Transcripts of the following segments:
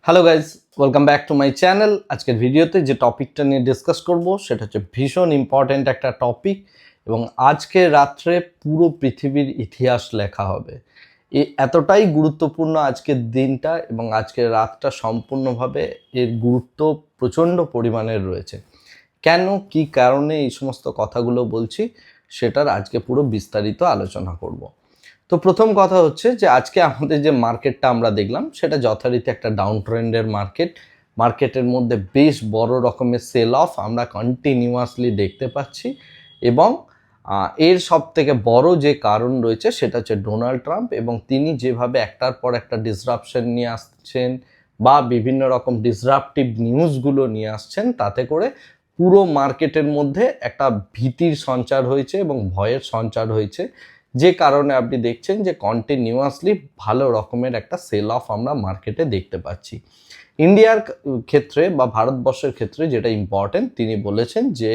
Hello guys, welcome back to my channel. আজকের ভিডিওতে যে টপিকটা নিয়ে ডিসকাস করব সেটা হচ্ছে ভীষণ ইম্পর্ট্যান্ট একটা টপিক এবং আজকে রাত্রে পুরো পৃথিবীর ইতিহাস লেখা হবে। এতটাই গুরুত্বপূর্ণ আজকের দিনটা এবং আজকের রাতটা সম্পূর্ণভাবে এর গুরুত্ব প্রচণ্ড পরিমাণের রয়েছে। কেন, কি কারণে এই সমস্ত কথাগুলো বলছি সেটার আজকে পুরো বিস্তারিত আলোচনা করব। তো প্রথম কথা হচ্ছে যে আজকে আমাদের যে মার্কেটটা আমরা দেখলাম সেটা যথারীতি একটা ডাউন ট্রেন্ডের মার্কেটের মধ্যে বেশ বড় রকমের সেল অফ আমরা কন্টিনিউয়াসলি দেখতে পাচ্ছি এবং এর সব থেকে বড় যে কারণ রয়েছে সেটা হচ্ছে ডোনাল্ড ট্রাম্প এবং তিনি যেভাবে একটার পর একটা ডিসরাপশন নিয়ে আসছেন বা বিভিন্ন রকম ডিসরাপটিভ নিউজগুলো নিয়ে আসছেন, তাতে করে পুরো মার্কেটের মধ্যে একটা ভীতির সঞ্চার হয়েছে এবং ভয়ের সঞ্চার হয়েছে, যে কারণে আপনি দেখছেন যে কন্টিনিউয়াসলি ভালো রকমের একটা সেল অফ আমরা মার্কেটে দেখতে পাচ্ছি। ইন্ডিয়ার ক্ষেত্রে বা ভারতবর্ষের ক্ষেত্রে যেটা ইম্পর্টেন্ট, তিনি বলেছেন যে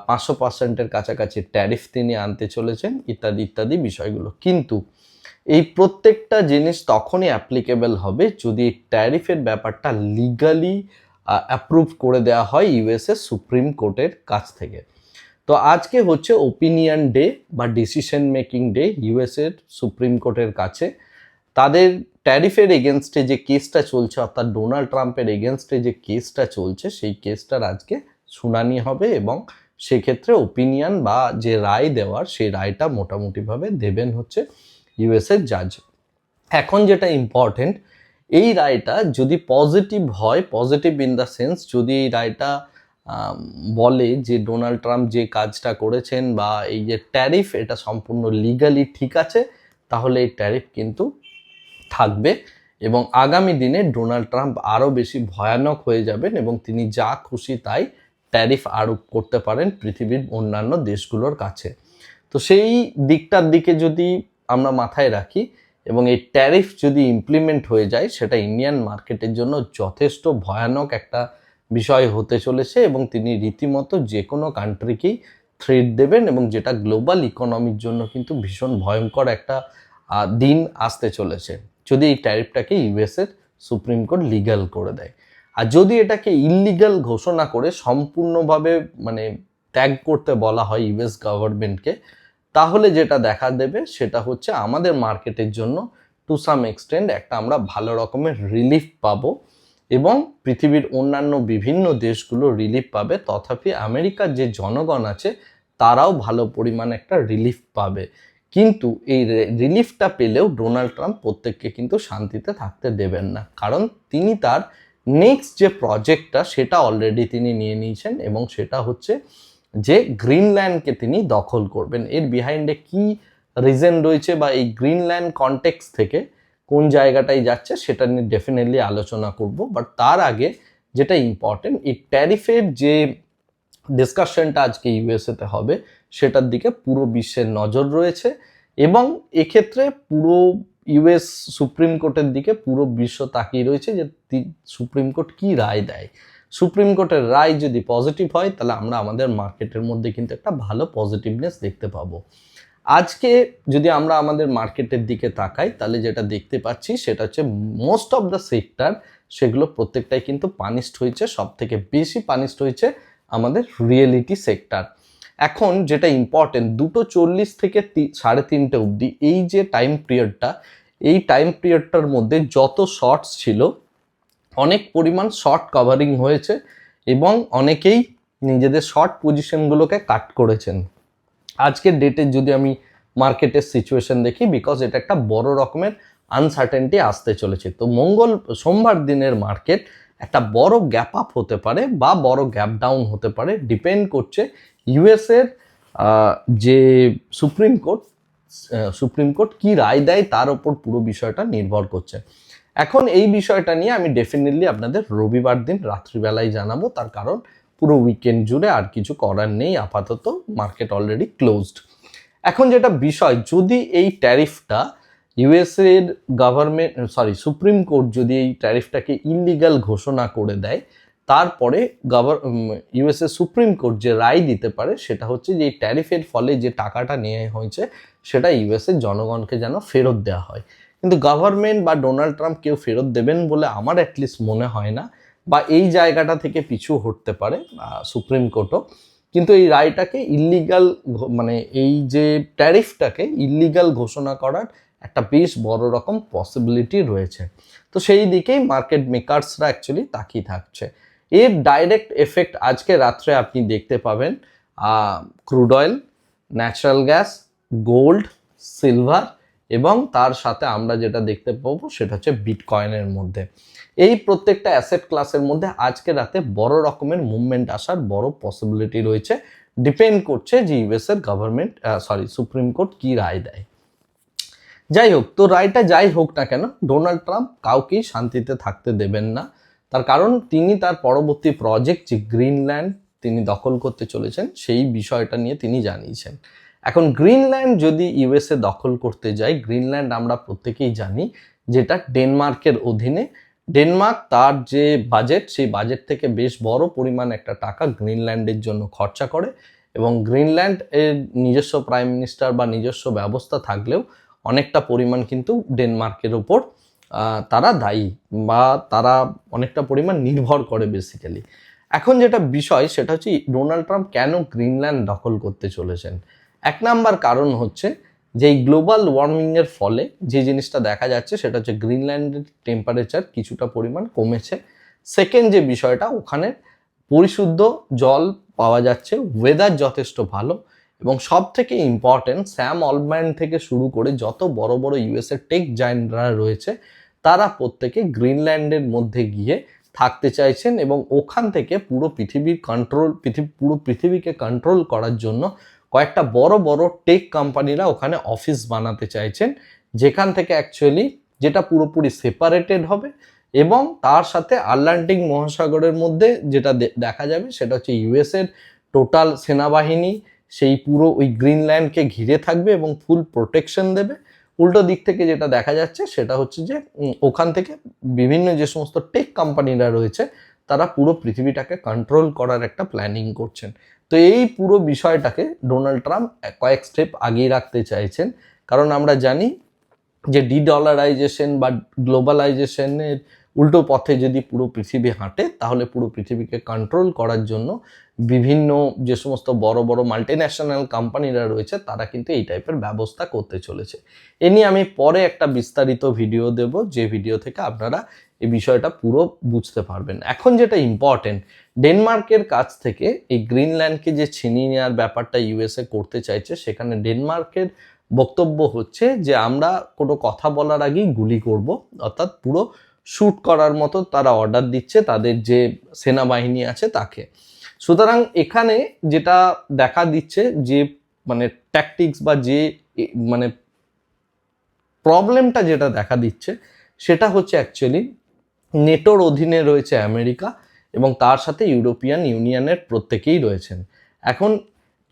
500%-এর কাছাকাছি ট্যারিফ তিনি আনতে চলেছেন ইত্যাদি ইত্যাদি বিষয়গুলো। কিন্তু এই প্রত্যেকটা জিনিস তখনই অ্যাপ্লিকেবল হবে যদি এই ট্যারিফের ব্যাপারটা লিগালি অ্যাপ্রুভ করে দেওয়া হয় ইউএসএ সুপ্রিম কোর্টের কাছ থেকে। তো আজকে হচ্ছে ওপিনিয়ন ডে বা ডিসিশন মেকিং ডে ইউএসের সুপ্রিম কোর্টের কাছে। তাদের ট্যারিফের এগেনস্টে যে কেসটা চলছে, অর্থাৎ ডোনাল্ড ট্রাম্পের এগেনস্টে যে কেসটা চলছে, সেই কেসটার আজকে শুনানি হবে এবং সেক্ষেত্রে ওপিনিয়ন বা যে রায় দেওয়ার সেই রায়টা মোটামুটিভাবে দেবেন হচ্ছে ইউএসের জাজ। এখন যেটা ইম্পর্টেন্ট, এই রায়টা যদি পজিটিভ হয়, পজিটিভ ইন দ্য সেন্স যদি এই রায়টা বলে যে ডোনাল্ড ট্রাম্প যে কাজটা করেছেন বা এই যে ট্যারিফ এটা সম্পূর্ণ লিগালি ঠিক আছে, তাহলে এই ট্যারিফ কিন্তু থাকবে এবং আগামী দিনে ডোনাল্ড ট্রাম্প আরও বেশি ভয়ানক হয়ে যাবেন এবং তিনি যা খুশি তাই ট্যারিফ আরোপ করতে পারেন পৃথিবীর অন্যান্য দেশগুলোর কাছে। তো সেই দিকটার দিকে যদি আমরা মাথায় রাখি এবং এই ট্যারিফ যদি ইমপ্লিমেন্ট হয়ে যায়, সেটা ইন্ডিয়ান মার্কেটের জন্য যথেষ্ট ভয়ানক একটা বিষয় হতে চলেছে এবং তিনি রীতিমতো যে কোনো কান্ট্রিকেই থ্রেট দেবেন এবং যেটা গ্লোবাল ইকোনমির জন্য কিন্তু ভীষণ ভয়ঙ্কর একটা দিন আসতে চলেছে যদি এই ট্যারিফটাকে ইউএসের সুপ্রিম কোর্ট লিগ্যাল করে দেয়। আর যদি এটাকে ইললিগাল ঘোষণা করে সম্পূর্ণভাবে ত্যাগ করতে বলা হয় ইউএস গভর্নমেন্টকে, তাহলে যেটা দেখা দেবে সেটা হচ্ছে আমাদের মার্কেটের জন্য টু সাম এক্সটেন্ট একটা আমরা ভালো রকমের রিলিফ পাবো এবং পৃথিবীর অন্যান্য বিভিন্ন দেশগুলো রিলিফ পাবে। তথাপি আমেরিকার যে জনগণ আছে তারাও ভালো পরিমাণে একটা রিলিফ পাবে। কিন্তু এই রিলিফটা পেলেও ডোনাল্ড ট্রাম্প প্রত্যেককে কিন্তু শান্তিতে থাকতে দেবেন না, কারণ তিনি তার নেক্সট যে প্রজেক্টটা সেটা অলরেডি তিনি নিয়ে নিয়েছেন এবং সেটা হচ্ছে যে গ্রিনল্যান্ডকে তিনি দখল করবেন। এর বিহাইন্ডে কি রিজন রয়েছে বা এই গ্রিনল্যান্ড কনটেক্সট থেকে কোন জায়গাটায় যাচ্ছে সেটা নিয়ে ডেফিনেটলি আলোচনা করব। বাট তার আগে যেটা ইম্পর্টেন্ট, এই ট্যারিফের যে ডিসকাশনটা আজকে ইউএসএতে হবে সেটার দিকে পুরো বিশ্বের নজর রয়েছে এবং এক্ষেত্রে পুরো ইউএস সুপ্রিম কোর্টের দিকে পুরো বিশ্ব তাকিয়ে রয়েছে যে সুপ্রিম কোর্ট কি রায় দেয়। সুপ্রিম কোর্টের রায় যদি পজিটিভ হয় তাহলে আমরা আমাদের মার্কেটের মধ্যে কিন্তু একটা ভালো পজিটিভনেস দেখতে পাবো। আজকে যদি আমরা আমাদের মার্কেটের দিকে তাকাই তাহলে যেটা দেখতে পাচ্ছি সেটা হচ্ছে মোস্ট অফ দ্য সেক্টর সেগুলো প্রত্যেকটাই কিন্তু পানিশড হয়েছে। সব থেকে বেশি পানিশড হয়েছে আমাদের রিয়েলিটি সেক্টর। এখন যেটা ইম্পর্টেন্ট, 2:40 থেকে 3:30 অবধি এই যে টাইম পিরিয়ডটা, এই টাইম পিরিয়ডটার মধ্যে যত শর্টস ছিল অনেক পরিমাণ শর্ট কভারিং হয়েছে এবং অনেকেই নিজেদের শর্ট পজিশনগুলোকে কাট করেছেন। আজকের ডেটে যদি আমি মার্কেটের সিচুয়েশন দেখি, বিকজ এটা একটা বড় রকমের আনসার্টেনটি আসতে চলেছে, তো সোমবার দিনের মার্কেট একটা বড় গ্যাপ আপ হতে পারে বা বড় গ্যাপ ডাউন হতে পারে, ডিপেন্ড করছে ইউএসের যে সুপ্রিম কোর্ট কি রায় দেয় তার ওপর পুরো বিষয়টা নির্ভর করছে। এখন এই বিষয়টা নিয়ে আমি ডেফিনেটলি আপনাদের রবিবার দিন রাত্রিবেলায় জানাবো, তার কারণ পুরো উইকেন্ড জুড়ে আর কিছু করার নেই, আপাতত মার্কেট অলরেডি ক্লোজড। এখন যেটা বিষয়, যদি এই ট্যারিফটা ইউএসএর সুপ্রিম কোর্ট যদি এই ট্যারিফটাকে ইললিগাল ঘোষণা করে দেয়, তারপরে ইউএসএ সুপ্রিম কোর্ট যে রায় দিতে পারে সেটা হচ্ছে যে এই ট্যারিফের ফলে যে টাকাটা নেওয়া হয়েছে সেটা ইউএসএর জনগণকে যেন ফেরত দেওয়া হয়। কিন্তু গভর্নমেন্ট বা ডোনাল্ড ট্রাম্প কেউ ফেরত দেবেন বলে আমার অ্যাটলিস্ট মনে হয় না, বা এই জায়গাটা থেকে পিছু হটতে পারে সুপ্রিম কোর্টও। কিন্তু এই রায়টাকে ইল্লিগাল, মানে এই যে ট্যারিফটাকে ইল্লিগাল ঘোষণা করার একটা বেশ বড় রকম পসিবিলিটি রয়েছে। তো সেই দিকেই মার্কেট মেকার্সরা অ্যাকচুয়ালি তাকিয়ে থাকছে। এর ডাইরেক্ট এফেক্ট আজকে রাত্রে আপনি দেখতে পাবেন crude oil, natural gas, gold, silver, এবং তার সাথে আমরা যেটা দেখতে পাবো সেটা হচ্ছে বিটকয়েনের মধ্যে। এই প্রত্যেকটা অ্যাসেট ক্লাসের মধ্যে আজকে রাতে বড় রকমের মুভমেন্ট আসার বড় পসিবিলিটি রয়েছে। ডিপেন্ড করছে যে ইউএসের গভর্নমেন্ট সুপ্রিম কোর্ট কি রায় দেয়। যাই হোক, তো রায়টা যাই হোক না কেন, ডোনাল্ড ট্রাম্প কাউকেই শান্তিতে থাকতে দেবেন না। তার কারণ তিনি তার পরবর্তী প্রজেক্ট যে গ্রিনল্যান্ড তিনি দখল করতে চলেছেন সেই বিষয়টা নিয়ে তিনি জানিয়েছেন। এখন গ্রিনল্যান্ড যদি ইউএসএ দখল করতে যায়, গ্রিনল্যান্ড আমরা প্রত্যেকেই জানি যেটা ডেনমার্কের অধীনে। ডেনমার্ক তার যে বাজেট, সেই বাজেট থেকে বেশ বড় পরিমাণ একটা টাকা গ্রিনল্যান্ডের জন্য খরচা করে, এবং গ্রিনল্যান্ড এর নিজস্ব প্রাইম মিনিস্টার বা নিজস্ব ব্যবস্থা থাকলেও অনেকটা পরিমাণ কিন্তু ডেনমার্কের ওপর তারা দায়ী, বা তারা অনেকটা পরিমাণ নির্ভর করে বেসিক্যালি। এখন যেটা বিষয় সেটা হচ্ছে ডোনাল্ড ট্রাম্প কেন গ্রিনল্যান্ড দখল করতে চলেছেন। এক নাম্বার কারণ হচ্ছে যে এই গ্লোবাল ওয়ার্মিংয়ের ফলে যে জিনিসটা দেখা যাচ্ছে সেটা হচ্ছে গ্রিনল্যান্ডের টেম্পারেচার কিছুটা পরিমাণ কমেছে। সেকেন্ড যে বিষয়টা, ওখানে পরিশুদ্ধ জল পাওয়া যাচ্ছে, ওয়েদার যথেষ্ট ভালো, এবং সব থেকে ইম্পর্টেন্ট স্যাম অলম্যান থেকে শুরু করে যত বড় বড় ইউএসএ টেক জায়ান্টরা রয়েছে তারা প্রত্যেকে গ্রিনল্যান্ডের মধ্যে গিয়ে থাকতে চাইছেন, এবং ওখান থেকে পুরো পৃথিবীকে কন্ট্রোল করার জন্য কয়েকটা বড় বড় টেক কোম্পানিরা ওখানে অফিস বানাতে চাইছেন, যেখান থেকে অ্যাকচুয়ালি যেটা পুরোপুরি সেপারেটেড হবে, এবং তার সাথে আটলান্টিক মহাসাগরের মধ্যে যেটা দেখা যাবে সেটা হচ্ছে ইউএসএর টোটাল সেনাবাহিনী সেই পুরো ওই গ্রিনল্যান্ডকে ঘিরে থাকবে এবং ফুল প্রোটেকশন দেবে। উল্টো দিক থেকে যেটা দেখা যাচ্ছে সেটা হচ্ছে যে ওখান থেকে বিভিন্ন যে সমস্ত টেক কোম্পানিরা রয়েছে তারা পুরো পৃথিবীটাকে কন্ট্রোল করার একটা প্ল্যানিং করছেন। তো এই পুরো বিষয়টাকে ডোনাল্ড ট্রাম্প কয়েক স্টেপ আগিয়ে রাখতে চাইছেন, কারণ আমরা জানি যে ডিডলারাইজেশন বা গ্লোবালাইজেশনের উল্টো পথে যদি পুরো পৃথিবী হাঁটে তাহলে পুরো পৃথিবীকে কন্ট্রোল করার জন্য বিভিন্ন যে সমস্ত বড় বড় মাল্টিন্যাশনাল কোম্পানিরা রয়েছে তারা কিন্তু এই টাইপের ব্যবস্থা করতে চলেছে। এ নিয়ে আমি পরে একটা বিস্তারিত ভিডিও দেব, যে ভিডিও থেকে আপনারা এই বিষয়টা পুরো বুঝতে পারবেন। এখন যেটা ইম্পর্টেন্ট, ডেনমার্কের কাছ থেকে এই গ্রিনল্যান্ডকে যে ছিনিয়ে নেওয়ার ব্যাপারটা ইউএসএ করতে চাইছে, সেখানে ডেনমার্কের বক্তব্য হচ্ছে যে আমরা কোনো কথা বলার আগেই গুলি করব, অর্থাৎ পুরো শ্যুট করার মতো তারা অর্ডার দিচ্ছে তাদের যে সেনাবাহিনী আছে তাকে। সুতরাং এখানে যেটা দেখা দিচ্ছে যে মানে ট্যাকটিক্স বা যে মানে প্রবলেমটা যেটা দেখা দিচ্ছে সেটা হচ্ছে অ্যাকচুয়ালি নেটোর অধীনে রয়েছে আমেরিকা, এবং তার সাথে ইউরোপিয়ান ইউনিয়নের প্রত্যেকেই রয়েছেন। এখন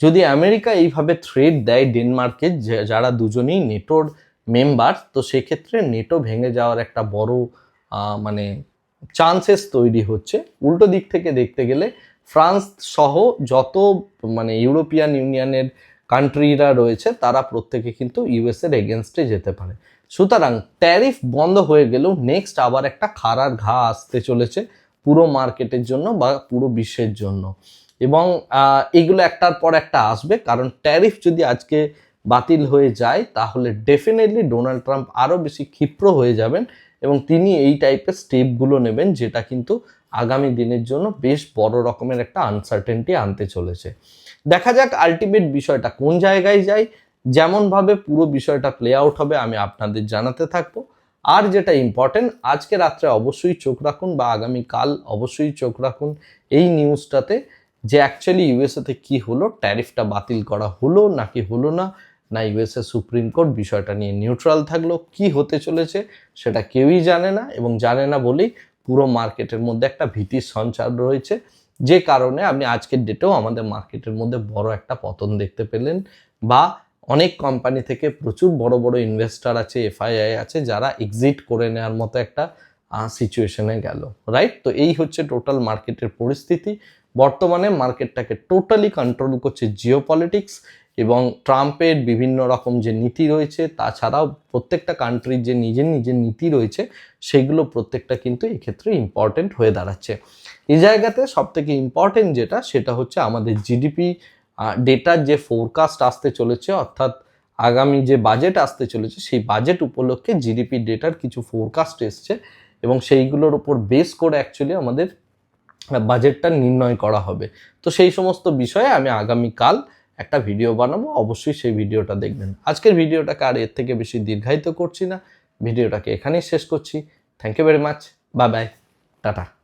যদি আমেরিকা এইভাবে থ্রেট দেয় ডেনমার্কে, যারা দুজনেই নেটোর মেম্বার, তো সেক্ষেত্রে নেটো ভেঙে যাওয়ার একটা বড় মানে চান্সেস তৈরি হচ্ছে। উল্টো দিক থেকে দেখতে গেলে ফ্রান্স সহ যত মানে ইউরোপিয়ান ইউনিয়নের কান্ট্রিরা রয়েছে তারা প্রত্যেকে কিন্তু ইউএসএর এগেনস্টে যেতে পারে। সুতরাং ট্যারিফ বন্ধ হয়ে গেলেও নেক্সট আবার একটা খাড়ার ঘা আসতে চলেছে পুরো মার্কেটের জন্য বা পুরো বিশ্বের জন্য, এবং এগুলো একটার পর একটা আসবে। কারণ ট্যারিফ যদি আজকে বাতিল হয়ে যায় তাহলে ডেফিনেটলি ডোনাল্ড ট্রাম্প আরও বেশি ক্ষিপ্র হয়ে যাবেন, এবং তিনি এই টাইপের স্টেপগুলো নেবেন যেটা কিন্তু আগামী দিনের জন্য বেশ বড় রকমের একটা আনসার্টেনটি আনতে চলেছে। দেখা যাক আলটিমেট বিষয়টা কোন জায়গায় যায়। যেমনভাবে পুরো বিষয়টা প্লে আউট হবে আমি আপনাদের জানাতে থাকবো। আর যেটা ইম্পর্টেন্ট, আজকে রাত্রে অবশ্যই চোখ রাখুন বা আগামীকাল অবশ্যই চোখ রাখুন এই নিউজটাতে, যে অ্যাকচুয়ালি ইউএসএতে কি হলো, ট্যারিফটা বাতিল করা হলো নাকি হলো না, না ইউএসএ সুপ্রিম কোর্ট বিষয়টা নিয়ে নিউট্রাল থাকলো, কি হতে চলেছে সেটা কেউই জানে না, এবং জানে না বলেই পুরো মার্কেটের মধ্যে একটা ভীতির সঞ্চার রয়েছে, যে কারণে আপনি আজকের ডেটেও আমাদের মার্কেটের মধ্যে বড় একটা পতন দেখতে পেলেন, বা অনেক কোম্পানি থেকে প্রচুর বড় বড় ইনভেস্টার আছে, এফআইআই আছে, যারা এক্সিট করে নেওয়ার মতো একটা সিচুয়েশনে গেল। রাইট? তো এই হচ্ছে টোটাল মার্কেটের পরিস্থিতি। বর্তমানে মার্কেটটাকে টোটালি কন্ট্রোল করছে জিওপলিটিক্স, এবং ট্রাম্পের বিভিন্ন রকম যে নীতি রয়েছে, তাছাড়াও প্রত্যেকটা কান্ট্রির যে নিজের নিজের নীতি রয়েছে, সেগুলো প্রত্যেকটা কিন্তু এক্ষেত্রে ইম্পর্টেন্ট হয়ে দাঁড়াচ্ছে। এই জায়গাতে সবথেকে ইম্পর্টেন্ট যেটা, সেটা হচ্ছে আমাদের জিডিপি ডেটার যে ফোরকাস্ট আসতে চলেছে, অর্থাৎ আগামী যে বাজেট আসতে চলেছে, সেই বাজেট উপলক্ষে জিডিপি ডেটার কিছু ফোরকাস্ট এসছে এবং সেইগুলোর উপর বেস করে অ্যাকচুয়ালি আমাদের বাজেটটা নির্ণয় করা হবে। তো সেই সমস্ত বিষয়ে আমি আগামীকাল একটা ভিডিও বানাবো, অবশ্যই সেই ভিডিওটা দেখবেন। আজকের ভিডিওটাকে আর এর থেকে বেশি দীর্ঘায়িত করছি না, ভিডিওটাকে এখানেই শেষ করছি। Thank you very much, bye bye, tata.